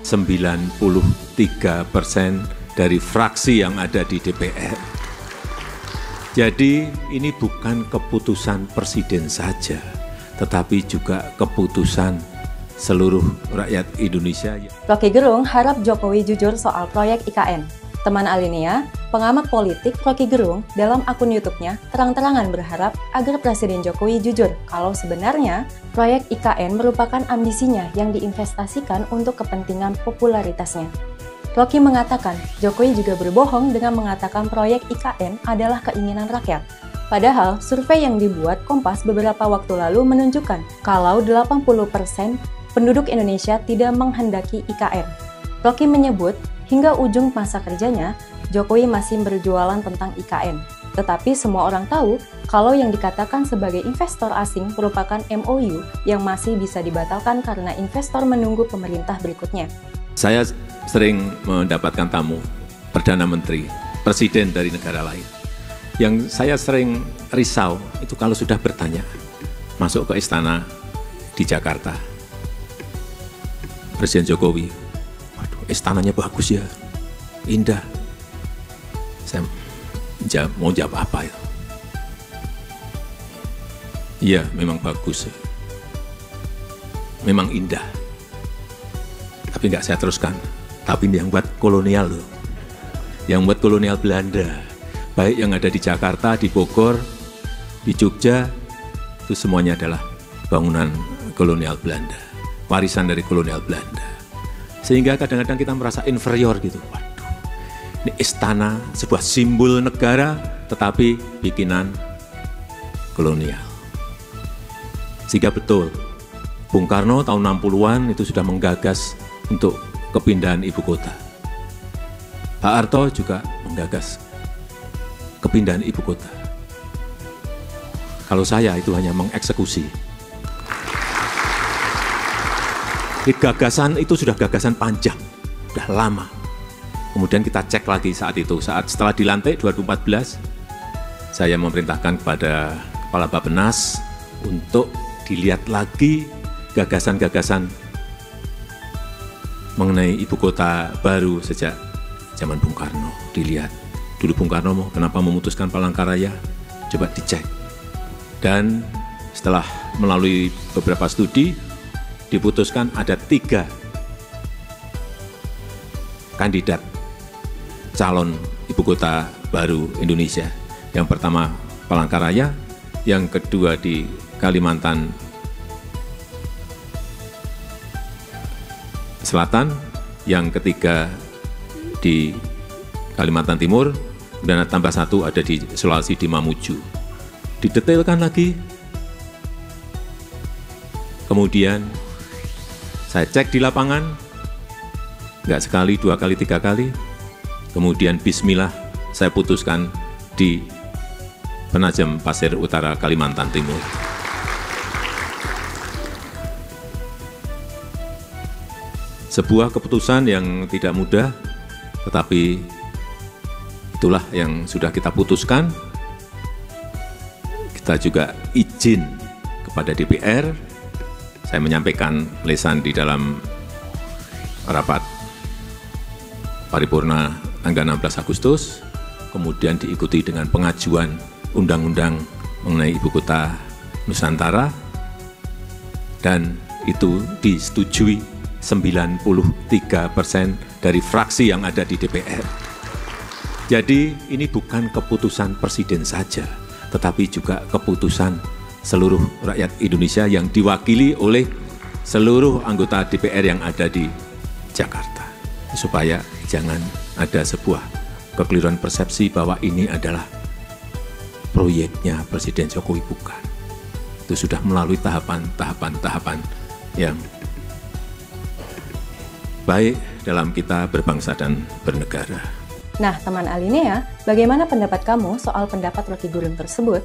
93% dari fraksi yang ada di DPR. Jadi ini bukan keputusan presiden saja, tetapi juga keputusan seluruh rakyat Indonesia. Rocky Gerung harap Jokowi jujur soal proyek IKN. Teman Alinea, pengamat politik Rocky Gerung dalam akun YouTube-nya terang-terangan berharap agar Presiden Jokowi jujur kalau sebenarnya proyek IKN merupakan ambisinya yang diinvestasikan untuk kepentingan popularitasnya. Rocky mengatakan Jokowi juga berbohong dengan mengatakan proyek IKN adalah keinginan rakyat. Padahal survei yang dibuat Kompas beberapa waktu lalu menunjukkan kalau 80% penduduk Indonesia tidak menghendaki IKN. Rocky menyebut hingga ujung masa kerjanya, Jokowi masih berjualan tentang IKN. Tetapi semua orang tahu kalau yang dikatakan sebagai investor asing merupakan MOU yang masih bisa dibatalkan karena investor menunggu pemerintah berikutnya. Saya sering mendapatkan tamu, Perdana Menteri, Presiden dari negara lain. Yang saya sering risau itu kalau sudah bertanya, masuk ke istana di Jakarta. Presiden Jokowi, waduh istananya bagus ya, indah. Saya mau jawab apa ya? Iya, memang bagus, memang indah. Tapi nggak saya teruskan. Tapi ini yang buat kolonial loh, yang buat kolonial Belanda. Baik yang ada di Jakarta, di Bogor, di Jogja, itu semuanya adalah bangunan kolonial Belanda, warisan dari kolonial Belanda. Sehingga kadang-kadang kita merasa inferior gitu. Waduh, ini istana, sebuah simbol negara, tetapi bikinan kolonial. Sehingga betul, Bung Karno tahun 60-an itu sudah menggagas untuk kepindahan ibu kota. Pak Harto juga menggagas kepindahan ibu kota. Kalau saya itu hanya mengeksekusi. Gagasan itu sudah gagasan panjang, sudah lama. Kemudian kita cek lagi saat itu, setelah dilantik 2014, saya memerintahkan kepada Kepala Bappenas untuk dilihat lagi gagasan-gagasan mengenai ibu kota baru sejak zaman Bung Karno. Dilihat dulu Bung Karno kenapa memutuskan Palangkaraya, coba dicek. Dan setelah melalui beberapa studi, diputuskan ada 3 kandidat calon ibu kota baru Indonesia. Yang pertama Palangkaraya, yang kedua di Kalimantan Selatan, yang ketiga di Kalimantan Timur, dan tambah 1 ada di Sulawesi di Mamuju. Didetailkan lagi, kemudian saya cek di lapangan, nggak sekali, 2 kali, 3 kali, kemudian bismillah saya putuskan di Penajam Pasir Utara, Kalimantan Timur. Sebuah keputusan yang tidak mudah, tetapi itulah yang sudah kita putuskan. Kita juga izin kepada DPR. Saya menyampaikan lesan di dalam rapat paripurna tanggal 16 Agustus, kemudian diikuti dengan pengajuan undang-undang mengenai ibu kota Nusantara, dan itu disetujui 93% dari fraksi yang ada di DPR. Jadi ini bukan keputusan presiden saja, tetapi juga keputusan seluruh rakyat Indonesia yang diwakili oleh seluruh anggota DPR yang ada di Jakarta. Supaya jangan ada sebuah kekeliruan persepsi bahwa ini adalah proyeknya Presiden Jokowi, bukan. Itu sudah melalui tahapan-tahapan yang baik dalam kita berbangsa dan bernegara. Nah, teman Alinea, bagaimana pendapat kamu soal pendapat Rocky Gerung tersebut?